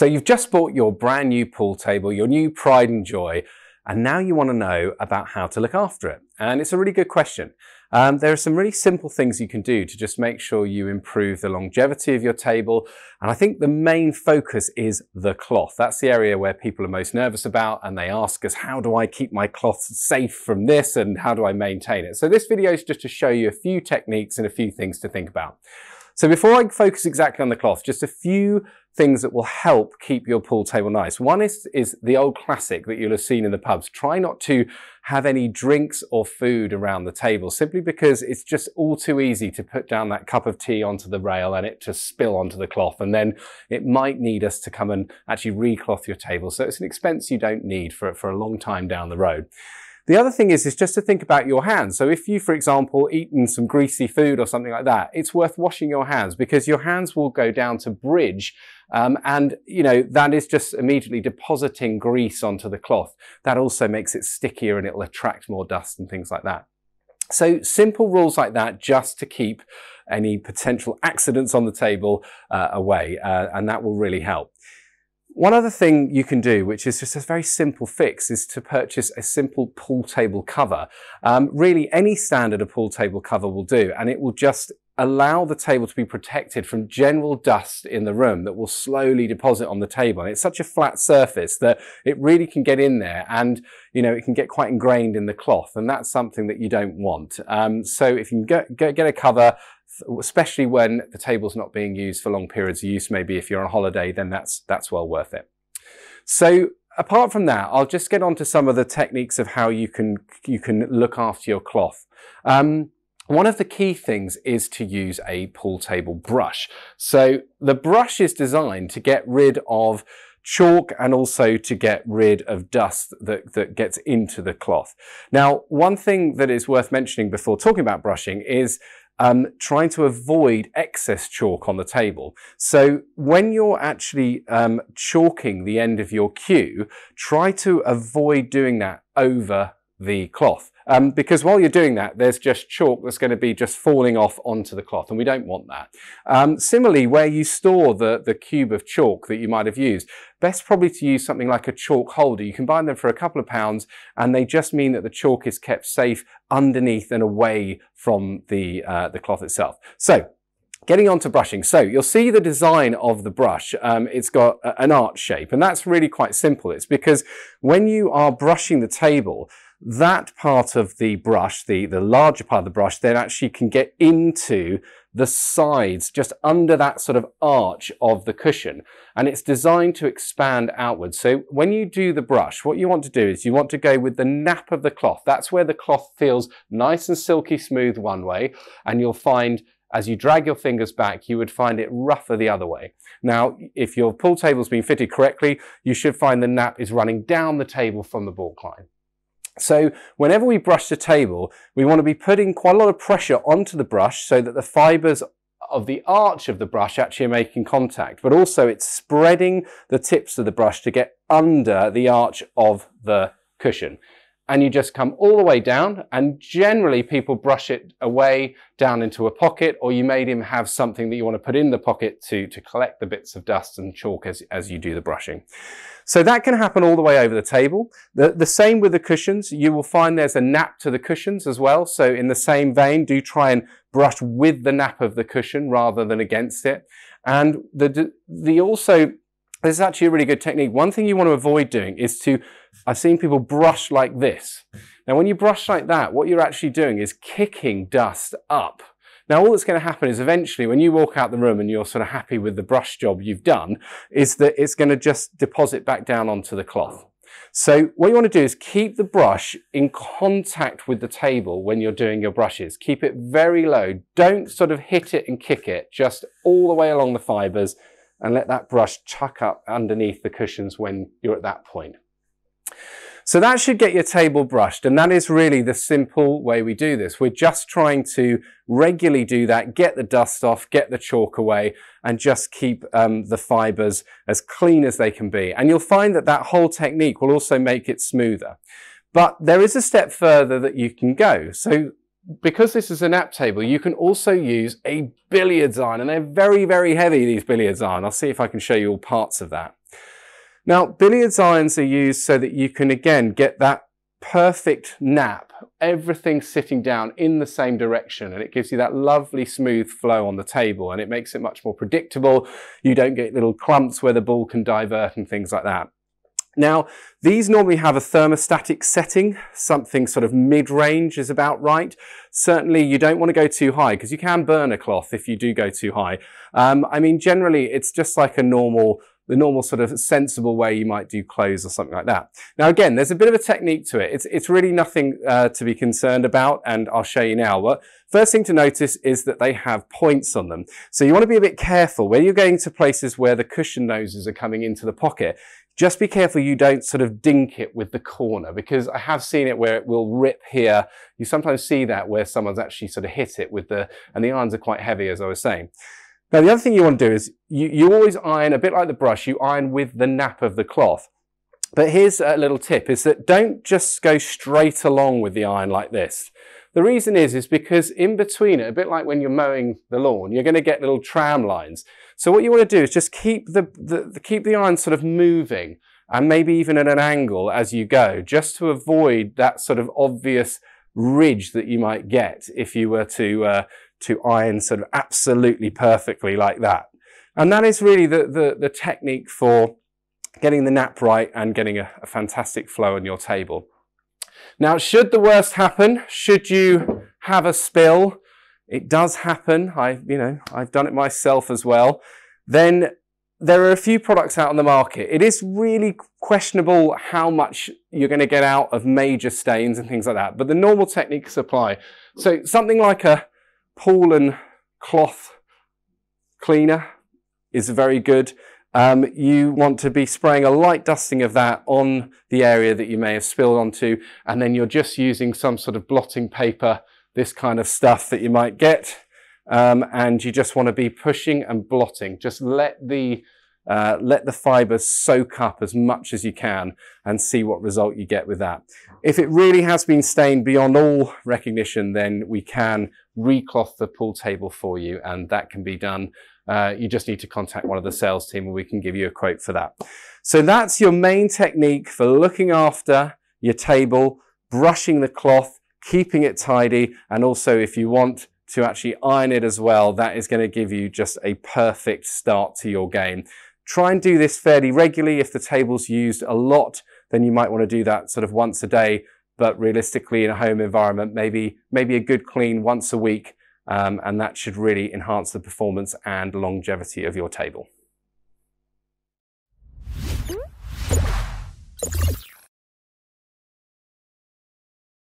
So you've just bought your brand new pool table, your new pride and joy, and now you want to know about how to look after it. And it's a really good question. There are some really simple things you can do to just make sure you improve the longevity of your table. And I think the main focus is the cloth. That's the area where people are most nervous about, and they ask us, how do I keep my cloth safe from this and how do I maintain it? So this video is just to show you a few techniques and a few things to think about. So before I focus exactly on the cloth, just a few things that will help keep your pool table nice. One is the old classic that you'll have seen in the pubs. Try not to have any drinks or food around the table, simply because it's just all too easy to put down that cup of tea onto the rail and it to spill onto the cloth. And then it might need us to come and actually re-cloth your table. So it's an expense you don't need for a long time down the road. The other thing is just to think about your hands. So if you, for example, eaten some greasy food or something like that, it's worth washing your hands, because your hands will go down to bridge. And, you know, that is just immediately depositing grease onto the cloth. That also makes it stickier and it will attract more dust and things like that. So simple rules like that, just to keep any potential accidents on the table away, and that will really help. One other thing you can do, which is just a very simple fix, is to purchase a simple pool table cover. Really, any standard pool table cover will do, and it will just allow the table to be protected from general dust in the room that will slowly deposit on the table. And it's such a flat surface that it really can get in there, and you know, it can get quite ingrained in the cloth, and that's something that you don't want. So if you can get a cover, especially when the table's not being used for long periods of use, maybe if you're on holiday, then that's well worth it. So apart from that, I'll just get on to some of the techniques of how you can look after your cloth. One of the key things is to use a pool table brush. So the brush is designed to get rid of chalk and also to get rid of dust that gets into the cloth. Now, one thing that is worth mentioning before talking about brushing is trying to avoid excess chalk on the table. So when you're actually chalking the end of your cue, try to avoid doing that over the cloth. Because while you're doing that, there's just chalk that's going to be just falling off onto the cloth, and we don't want that. Similarly, where you store the cube of chalk that you might have used, best probably to use something like a chalk holder. You can buy them for a couple of pounds, and they just mean that the chalk is kept safe underneath and away from the cloth itself. So, getting on to brushing. So you'll see the design of the brush. It's got an arch shape, and that's really quite simple. It's because when you are brushing the table, that part of the brush, the larger part of the brush, then actually can get into the sides, just under that sort of arch of the cushion. And it's designed to expand outwards. So when you do the brush, what you want to do is you want to go with the nap of the cloth. That's where the cloth feels nice and silky smooth one way, and you'll find as you drag your fingers back, you would find it rougher the other way. Now, if your pool table's been fitted correctly, you should find the nap is running down the table from the baulk line. So whenever we brush the table, we want to be putting quite a lot of pressure onto the brush so that the fibers of the arch of the brush actually are making contact, but also it's spreading the tips of the brush to get under the arch of the cushion. And you just come all the way down, and generally people brush it away down into a pocket, or you may even have something that you want to put in the pocket to collect the bits of dust and chalk as you do the brushing. So that can happen all the way over the table. The same with the cushions. You will find there's a nap to the cushions as well. So in the same vein, do try and brush with the nap of the cushion rather than against it. And this is actually a really good technique. One thing you want to avoid doing is I've seen people brush like this. Now, when you brush like that, what you're actually doing is kicking dust up. Now, all that's going to happen is eventually when you walk out the room and you're sort of happy with the brush job you've done, is that it's going to just deposit back down onto the cloth. So what you want to do is keep the brush in contact with the table when you're doing your brushes. Keep it very low. Don't sort of hit it and kick it, just all the way along the fibers, and let that brush chuck up underneath the cushions when you're at that point. So that should get your table brushed, and that is really the simple way we do this. We're just trying to regularly do that, get the dust off, get the chalk away, and just keep the fibers as clean as they can be. And you'll find that that whole technique will also make it smoother. But there is a step further that you can go. So because this is a nap table, you can also use a billiards iron, and they're very, very heavy, these billiards iron. I'll see if I can show you all parts of that. Now, billiards irons are used so that you can, again, get that perfect nap, everything sitting down in the same direction, and it gives you that lovely smooth flow on the table, and it makes it much more predictable. You don't get little clumps where the ball can divert and things like that. Now, these normally have a thermostatic setting, something sort of mid-range is about right. Certainly you don't want to go too high because you can burn a cloth if you do go too high. I mean, generally it's just like the normal sort of sensible way you might do clothes or something like that. Now again, there's a bit of a technique to it. It's really nothing to be concerned about, and I'll show you now. But first thing to notice is that they have points on them. So you want to be a bit careful when you're going to places where the cushion noses are coming into the pocket. Just be careful you don't sort of dink it with the corner, because I have seen it where it will rip here. You sometimes see that where someone's actually sort of hit it with and the irons are quite heavy, as I was saying. Now, the other thing you want to do is you always iron, a bit like the brush, you iron with the nap of the cloth. But here's a little tip, is that don't just go straight along with the iron like this. The reason is because in between it, a bit like when you're mowing the lawn, you're going to get little tram lines. So what you want to do is just keep the iron sort of moving, and maybe even at an angle as you go, just to avoid that sort of obvious ridge that you might get if you were to iron sort of absolutely perfectly like that. And that is really the technique for getting the nap right and getting a fantastic flow on your table. Now, should the worst happen, should you have a spill, it does happen, I've done it myself as well, then there are a few products out on the market. It is really questionable how much you're going to get out of major stains and things like that, but the normal techniques apply. So something like a pool and cloth cleaner is very good. You want to be spraying a light dusting of that on the area that you may have spilled onto, and then you're just using some sort of blotting paper, this kind of stuff that you might get, and you just want to be pushing and blotting. Just let the fibers soak up as much as you can and see what result you get with that. If it really has been stained beyond all recognition, then we can recloth the pool table for you, and that can be done. You just need to contact one of the sales team and we can give you a quote for that. So that's your main technique for looking after your table, brushing the cloth, keeping it tidy, and also if you want to actually iron it as well, that is going to give you just a perfect start to your game. Try and do this fairly regularly. If the table's used a lot, then you might want to do that sort of once a day, but realistically in a home environment, maybe a good clean once a week. And that should really enhance the performance and longevity of your table.